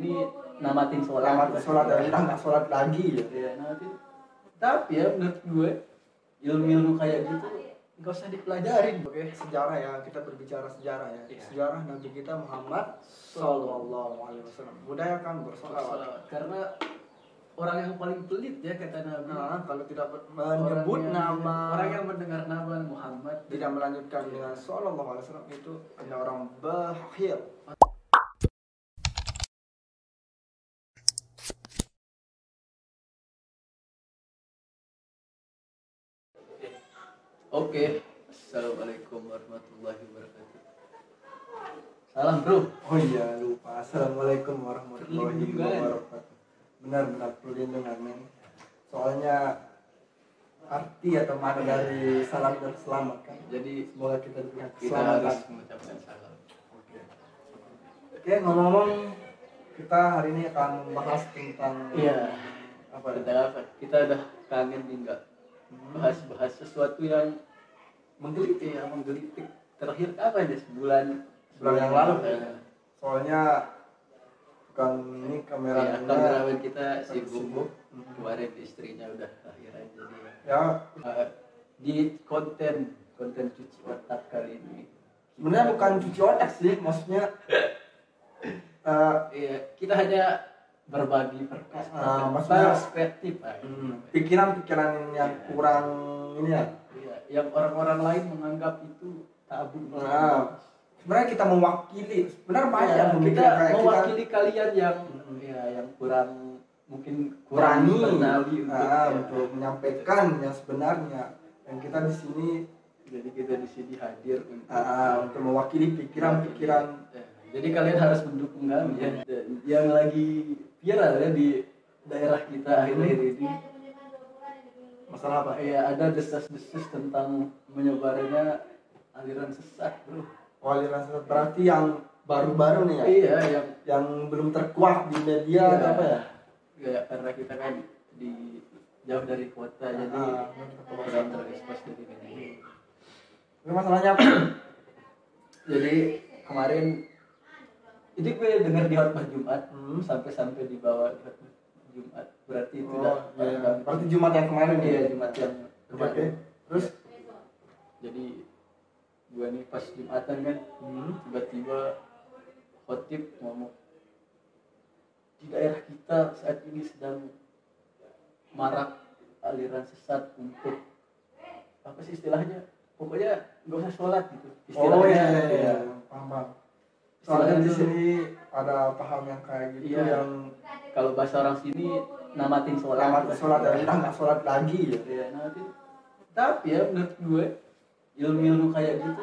ini namatin sholat ya, kita nggak sholat lagi ya. Iya, namatin. Tapi ya menurut gue ilmu kayak gitu nggak usah dipelajarin. Oke, sejarah ya, kita berbicara sejarah ya. Iya. Sejarah Nabi kita Muhammad Sallallahu Alaihi Wasallam. Budayakan bersolawat. Karena orang yang paling pelit ya kata Nabi. Nah, kalau tidak menyebut orang yang mendengar nama Muhammad tidak melanjutkan dengan Sallallahu Alaihi Wasallam itu hanya orang bakhil. Oke. Assalamualaikum warahmatullahi wabarakatuh. Salam bro. Oh iya lupa. Assalamualaikum warahmatullahi wabarakatuh. Benar-benar perlindungan men. Soalnya arti atau makna dari salam dan selamat kan. Jadi Semoga kita diberikan kita keselamatan. harus mengucapkan salam. Oke, ngomong-ngomong kita hari ini akan membahas tentang Iya. apa? Tentang apa? Kita udah kangen nih nggak bahas sesuatu yang menggelitik ya, menggelitik. Terakhir apa ya? Sebulan yang lalu. Ya. Soalnya bukan ini kameramen kita sibuk. Kemarin istrinya udah lahiran jadi Ya, di konten cuci otak kali ini. sebenarnya bukan cuci otak sih, maksudnya Iya, kita hanya berbagi maksudnya perspektif pikiran-pikiran yang kurang ini ya. Iya, yang orang-orang lain menganggap itu tabu. Nah, sebenarnya kita mewakili, sebenarnya banyak Ya, yang kita memikirkan kayak mewakili kalian yang yang kurang mungkin kurang berani mengenali untuk menyampaikan yang sebenarnya. Dan kita di sini jadi kita di sini hadir untuk mewakili pikiran-pikiran. Jadi kalian harus mendukung kami ya. Dan yang lagi viral ya di daerah kita akhir-akhir ini. Masalah apa? Ya ada desas-desus tentang menyebarnya aliran sesat, bro. Aliran sesat berarti yang baru-baru nih ya? Iya, yang belum terkuak di media atau apa ya? Ya karena kita kan di jauh dari kota jadi kurang terekspos dari media. Ini masalahnya apa? Jadi kemarin itu gue dengar di khotbah Jumat sampai dibawa di khotbah Jumat berarti itu berarti Jumat yang kemarin ya Jumat yang kemarin. Oke. Terus jadi gue nih pas Jumatan kan tiba-tiba khotib ngomong di daerah kita saat ini sedang marak aliran sesat untuk apa sih istilahnya, pokoknya nggak usah sholat gitu istilahnya. Iya. Paham. Soalnya di sini ada paham yang kayak gitu yang kalau bahasa orang sini namatin sholat ya, kita nggak sholat lagi ya. Iya, namatin. Tapi ya menurut gue ilmu kayak gitu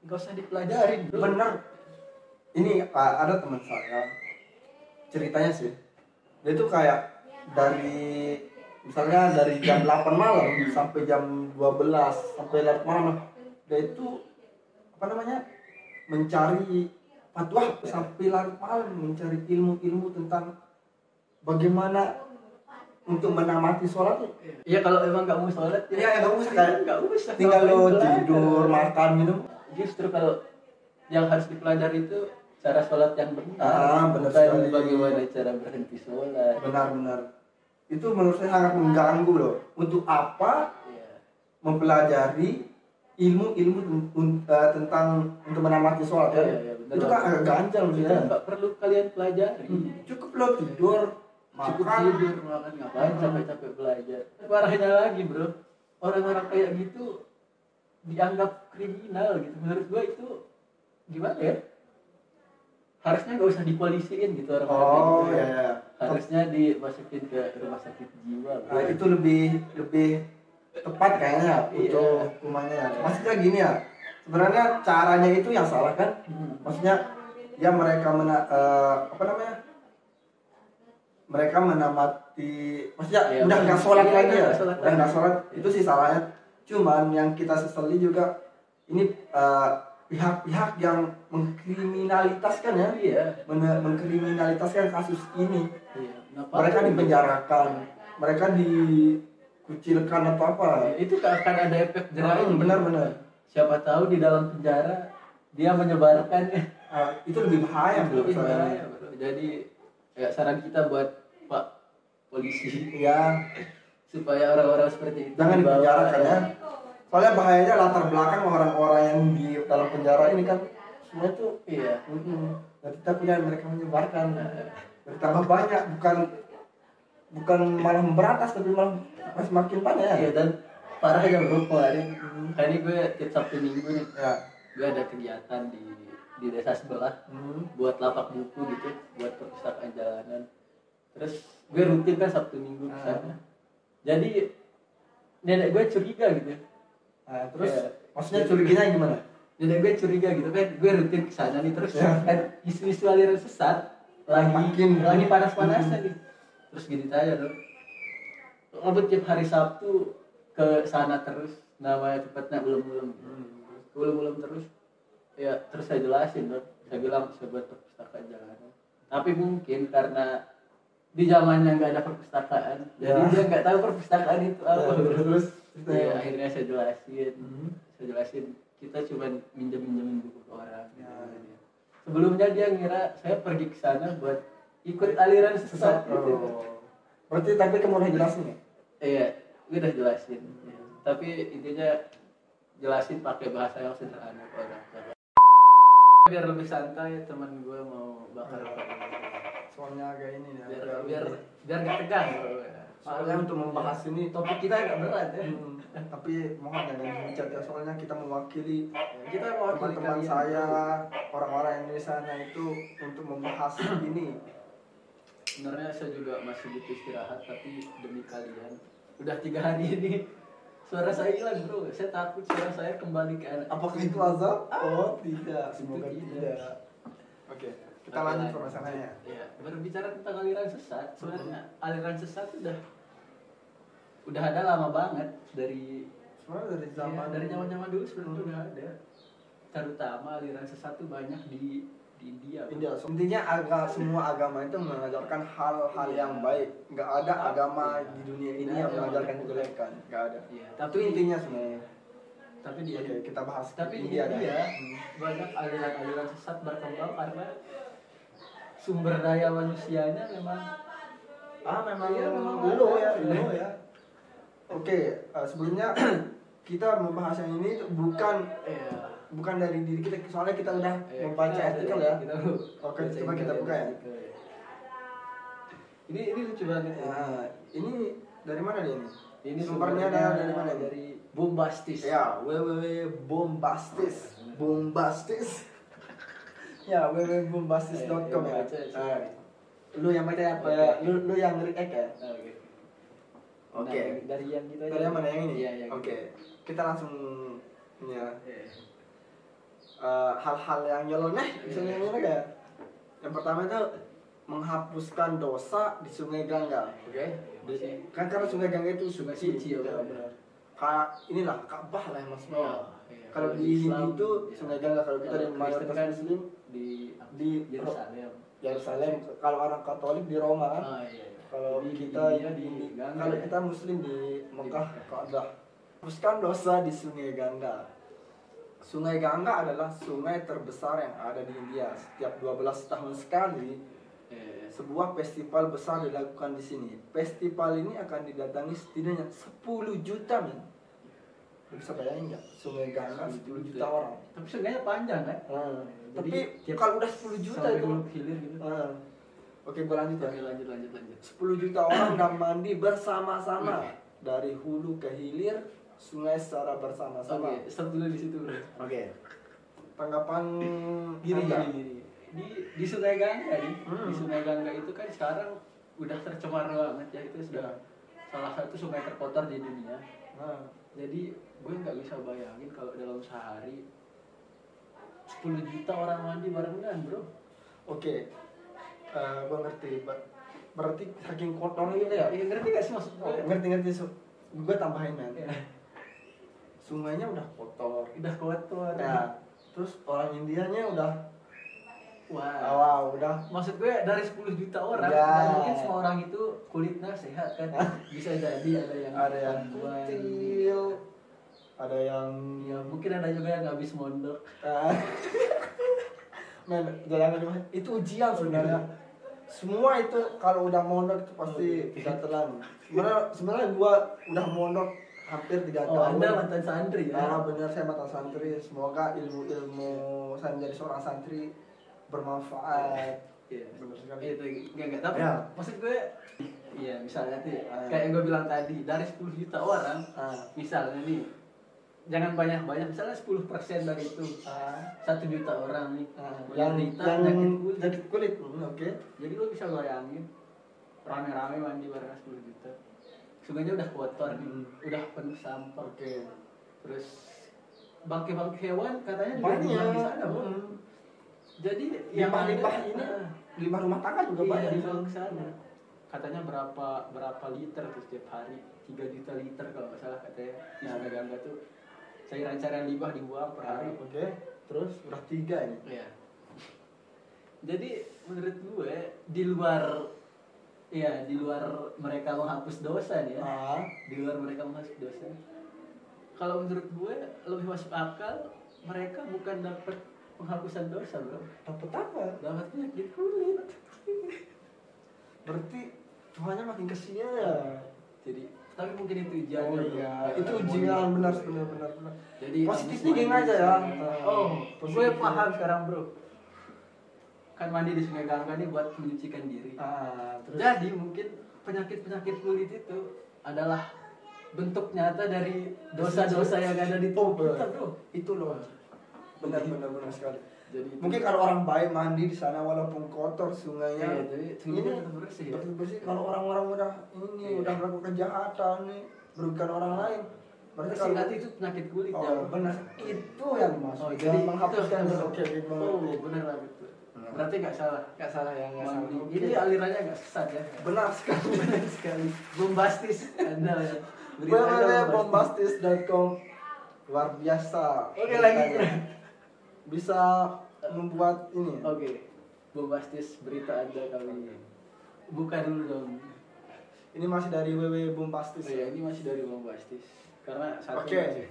nggak usah dipelajarin, bro. Bener. Ini ada teman saya ceritanya sih, dia tuh kayak misalnya dari jam 8 malam sampai jam 12 sampai larut malam, dia itu mencari fatwa sampai larut malam, mencari ilmu tentang bagaimana untuk menamati sholat. Iya, kalau emang nggak mau sholat nggak usah tinggal lo tidur, makan, minum. Justru kalau yang harus dipelajari itu cara sholat yang benar sekali. Bagaimana cara berhenti sholat. Benar. Itu menurut saya sangat mengganggu loh. Untuk apa mempelajari ilmu tentang untuk menamati sholat ya? Itu kan agak ganjal maksudnya. Nggak perlu kalian pelajari. Cukup lo tidur, makan, ngapain capek-capek belajar. Parahnya lagi, bro, orang-orang kayak gitu dianggap kriminal gitu. Menurut gua itu gimana ya? Harusnya nggak usah dipolisiin gitu orang-orang kayak gitu. Iya. Harusnya dimasukin ke rumah sakit jiwa. Itu lebih tepat kayaknya untuk hukumannya. Maksudnya gini ya, sebenarnya caranya itu yang salah kan? Maksudnya ya mereka mereka menamati, maksudnya udah nggak sholat lagi ya, udah nggak sholat, itu sih salahnya. Cuman yang kita sesali juga ini pihak-pihak yang mengkriminalitaskan mengkriminalitaskan kasus ini. Mereka dipenjarakan, mereka dikucilkan atau apa. Itu akan ada efek jerah. Benar. Siapa tahu di dalam penjara dia menyebarkan itu lebih bahaya bro. Jadi Ya saran kita buat Pak polisi Ya, supaya orang-orang seperti itu jangan dibawa, dipenjara kan ya. Soalnya bahayanya latar belakang orang-orang yang di dalam penjara ini kan semua itu Iya. dan takutnya mereka menyebarkan bertambah banyak, bukan malah memberantas tapi malah semakin banyak ya. Iya, dan parahnya bro kemarin ini gue tiap Sabtu Minggu nih Ya. gue ada kegiatan di desa sebelah buat lapak buku gitu, buat perpustakaan jalanan. Terus gue rutin kan Sabtu Minggu ke sana. Jadi nenek gue curiga gitu. Nah, terus Ya, maksudnya curiganya gimana? nenek gue curiga gitu kan, gue rutin ke sana nih terus kan isu-isu aliran sesat lagi panas-panasnya nih. Terus gini tanya dong. Ngebut tiap hari Sabtu ke sana terus, namanya tempatnya ulum terus. Ya terus saya jelasin dong, saya bilang sebuah perpustakaan jalanan. Tapi mungkin karena di zamannya nggak ada perpustakaan, jadi dia nggak tahu perpustakaan itu apa. Terus Ya, akhirnya saya jelasin kita cuma minjemin buku ke orang. Sebelumnya dia ngira saya pergi ke sana buat ikut aliran sesat gitu. Berarti tapi kamu udah jelasin ya? Iya, gue udah jelasin. Tapi intinya jelasin pakai bahasa yang sederhana ke orang. Biar lebih santai teman gue mau bakar Soalnya agak ini ya. biar nggak tegang. Soalnya untuk membahas ini topik kita agak berat ya. Tapi mohon jangan dicat ya, soalnya kita mewakili Kita mau teman-teman saya, orang-orang yang di sana itu untuk membahas ini. Sebenarnya saya juga masih butuh istirahat, tapi demi kalian udah 3 hari ini suara saya hilang bro. Saya takut suara saya kembali ke anak. Apakah itu azab? Oh tidak, semoga Itu tidak. Oke, kita lanjut permasalahannya. Ya, berbicara tentang aliran sesat, sebenarnya aliran sesat udah ada lama banget dari zaman dulu sebenarnya udah ada. Terutama aliran sesat tuh banyak di India. Intinya semua agama itu mengajarkan hal-hal yang baik. Nggak ada agama di dunia ini yang mengajarkan kejelekan. Nggak ada. Iya, Itu intinya sebenarnya. Tapi kita bahas. Tapi di India banyak aliran sesat berkembang karena sumber daya manusianya memang low ya. Oke, sebelumnya kita membahas yang ini bukan dari diri kita, soalnya kita udah membaca artikel ya. Oke, coba kita buka ya. Ini lucu banget. Nah, ini dari mana dia ini? Ini sumbernya dari mana? Dari Bombastis. Ya, www.bombastis. Ya, www.bombastis.com ya. Lu yang baca apa ya? Lu yang react ya? Oke. Dari yang kita Dari yang mana yang ini? Iya, Oke. Kita langsung hal-hal yang nyeleneh, misalnya yang kayak yang pertama itu menghapuskan dosa di Sungai Gangga. Oke. Kan karena Sungai Gangga itu sungai suci ya. Kayak inilah Ka'bah lah yang maksudnya. Kalau di Hindu itu Sungai Gangga, kalau kita di mayoritas Muslim di Yerusalem. Kalau orang Katolik di Roma. Kalau kita kalau kita Muslim di Mekah Ka'bah. Hapuskan dosa di Sungai Gangga. Sungai Gangga adalah sungai terbesar yang ada di India. Setiap 12 tahun sekali sebuah festival besar dilakukan di sini. Festival ini akan didatangi setidaknya 10 juta men. Lu bisa bayangin nggak? Sungai Gangga 10 juta orang. Tapi sungainya panjang kan? Tapi kalau udah 10 juta itu hilir gitu. Oke, gue lanjut ya. Lanjut. 10 juta orang dan mandi bersama-sama dari hulu ke hilir sungai secara bersama-sama. Oke, stop dulu di situ bro. Oke. Tanggapan Gini. Di Sungai Gangga nih. Di Sungai Gangga itu kan sekarang udah tercemar banget ya, itu sudah salah satu sungai terkotor di dunia. Jadi gue nggak bisa bayangin kalau dalam sehari 10 juta orang mandi barengan bro. Oke. Gue ngerti. Berarti saking kotornya gitu ya? Iya, ngerti gak sih maksud gue? Ngerti. Gue tambahin man. Sungainya udah kotor. Ya. Terus orang Indianya udah udah. Maksud gue dari 10 juta orang, mungkin semua orang itu kulitnya sehat kan. Bisa jadi ada yang kecil, ada yang ya mungkin ada juga yang habis mondok. Men, jangan itu ujian sebenarnya. semua itu kalau udah mondok itu pasti udah telan. Sebenarnya gua udah mondok hampir 3 tahun. Anda mantan santri ya? Ah, benar, saya mantan santri. Semoga ilmu-ilmu saya menjadi seorang santri bermanfaat. Iya, benar sekali. Itu enggak tapi Ya. maksud gue iya misalnya tuh kayak yang gue bilang tadi dari 10 juta orang misalnya nih jangan banyak-banyak misalnya 10% dari itu 1 juta orang nih yang penyakit kulit. kulit. Oke. Jadi lo bisa bayangin rame-rame mandi bareng 10 juta sungainya udah kotor nih udah penuh sampah. Oke. Terus bangkai-bangkai hewan katanya juga Banyak dibuang di sana Bro. Jadi yang limbah ada ini limbah rumah tangga juga banyak di dibuang ke sana. Katanya berapa liter tuh setiap hari 3 juta liter kalau nggak salah katanya di Sungai Gangga tuh cairan-cairan limbah dibuang per hari. Oke. Terus udah 3 ini. Iya. Jadi menurut gue di luar mereka menghapus dosa nih ya. Di luar mereka menghapus dosa. Kalau menurut gue lebih masuk akal mereka bukan dapat penghapusan dosa bro. Dapat apa? Dapat penyakit kulit. Berarti Tuhannya makin kesian ya. Jadi tapi mungkin itu ujian. Oh iya, itu ujian benar. Jadi positifnya geng aja ya. Gue paham sekarang bro. Kan mandi di Sungai Gangga ini buat menyucikan diri. Terus? Jadi mungkin penyakit kulit itu adalah bentuk nyata dari dosa-dosa yang ada di tubuh kita bro. Itu loh. Benar sekali. Jadi mungkin kalau orang baik mandi di sana walaupun kotor sungainya, sungainya tetap bersih. Bersih. Kalau orang-orang udah udah melakukan kejahatan nih, merugikan orang lain, berarti kalau itu penyakit kulit ya. Benar. Itu yang masuk. Jadi menghapuskan benar lah gitu. Berarti nggak salah ya nggak salah. Okay. Ini alirannya nggak sesat ya. Benar sekali. Bombastis Anda ya. www.bombastis.com luar biasa. Oke lagi. Bisa membuat ini. Oke. Bombastis berita Anda kali ini. Buka dulu dong. Ini masih dari www.bombastis. Iya, ini masih dari Bombastis. Karena satu. Oke.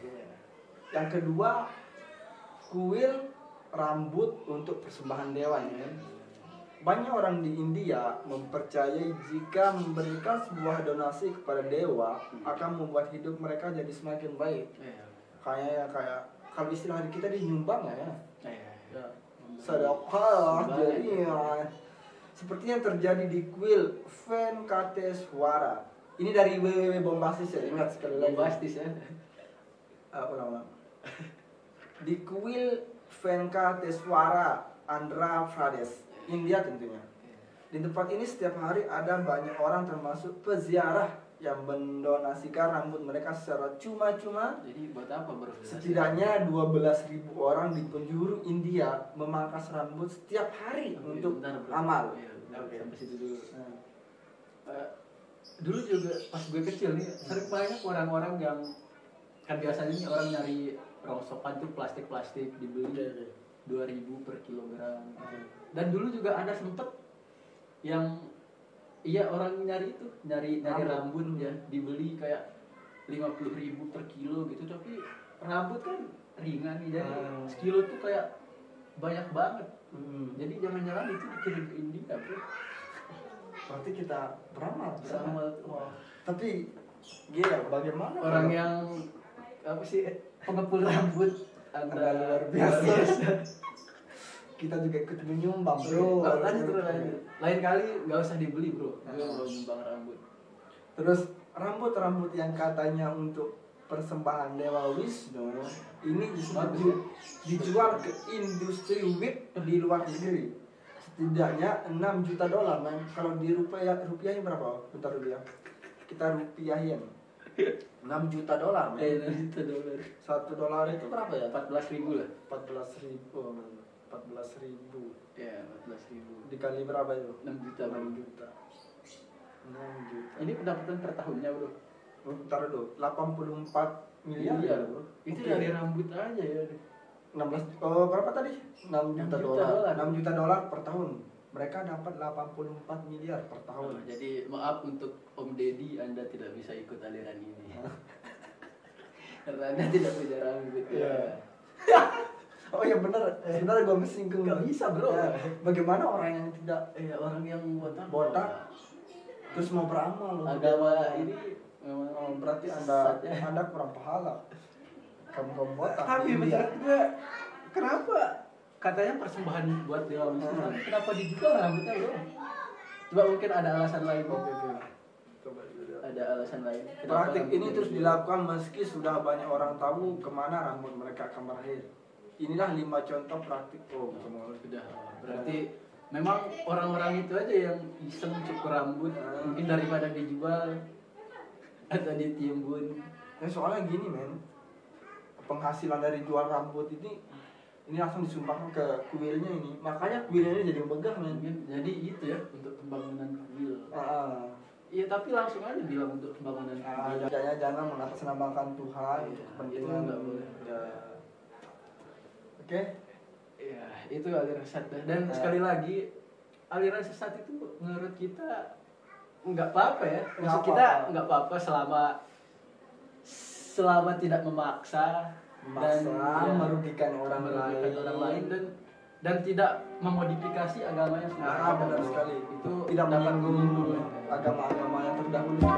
Yang kedua, kuil rambut untuk persembahan dewa ya. Banyak orang di India mempercayai jika memberikan sebuah donasi kepada dewa akan membuat hidup mereka jadi semakin baik. Kayak kalau istilah kita dinyumbang ya. Sedekah jadi ya. Seperti yang terjadi di kuil Venkateswara. Ini dari www.bombastis ya. Ingat sekali lagi. Bombastis ya. Ulang. Di kuil Venkateswara, Andhra Pradesh, India tentunya. Di tempat ini setiap hari ada banyak orang termasuk peziarah yang mendonasikan rambut mereka secara cuma-cuma. Jadi buat apa bro? Setidaknya 12.000 orang di penjuru India memangkas rambut setiap hari untuk amal. Sampai situ dulu. Dulu juga pas gue kecil nih sering banyak orang-orang yang kan biasanya nih orang nyari rongsokan tuh plastik dibeli 2.000 per kilogram. Dan dulu juga ada sempet yang orang nyari rambut ya dibeli kayak 50.000 per kilo gitu, tapi rambut kan ringan nih jadi sekilo tuh kayak banyak banget. Jadi jangan-jangan itu dikirim ke India bro. Berarti kita beramal. Tapi gila bagaimana orang yang apa sih pengepul rambut Anda luar biasa. Kita juga ikut menyumbang bro. Lanjut. Lain kali nggak usah dibeli bro. Gue mau nyumbang rambut. Terus rambut yang katanya untuk persembahan Dewa Wisnu ini dijual ke industri wig di luar negeri. Setidaknya $6 juta man. Kalau di rupiahnya berapa? Bentar dulu ya. Kita rupiahin. $6 juta man. $6 juta. $1 itu berapa ya? 14.000 lah. 14.000. Ya, 14.000. Dikali berapa itu? 6 juta. 6 juta. Ini pendapatan per tahunnya, Bro. Bentar dulu. 84 miliar Iya, Bro. Itu dari rambut aja ya. 16 berapa tadi? 6 juta dolar. 6 juta dolar per tahun. Mereka dapat 84 miliar per tahun. Jadi maaf untuk Om Deddy, Anda tidak bisa ikut aliran ini. Karena Anda tidak punya rambut. Iya. Oh ya benar, sebenarnya gue mesinggung. Gak bisa bro. Bagaimana orang yang tidak Orang yang botak terus mau beramal? Agama ini memang berarti anda kurang pahala. Kamu botak. Tapi menurut gue, kenapa katanya persembahan buat Dewa Wisnu, kenapa dijual rambutnya bro? Coba mungkin ada alasan lain. Ada alasan lain. Praktik ini terus dilakukan meski sudah banyak orang tahu kemana rambut mereka akan berakhir. Inilah 5 contoh praktik. Sudah. Berarti memang orang-orang itu aja yang iseng cukur rambut, mungkin daripada dijual atau ditimbun. Soalnya gini men, penghasilan dari jual rambut ini langsung disumbangkan ke kuilnya ini, makanya kuilnya jadi megah men. Jadi itu ya untuk pembangunan kuil. Iya tapi langsung aja bilang untuk pembangunan kuil. Jangan mengatasnamakan Tuhan untuk kepentingan. Itu nggak boleh. Oke. Ya itu aliran sesat. Dan sekali lagi aliran sesat itu menurut kita nggak apa-apa ya. Maksud kita nggak apa-apa selama tidak memaksa dan merugikan orang lain dan tidak memodifikasi agama yang sudah benar sekali. Itu tidak menyinggung agama-agama yang terdahulu.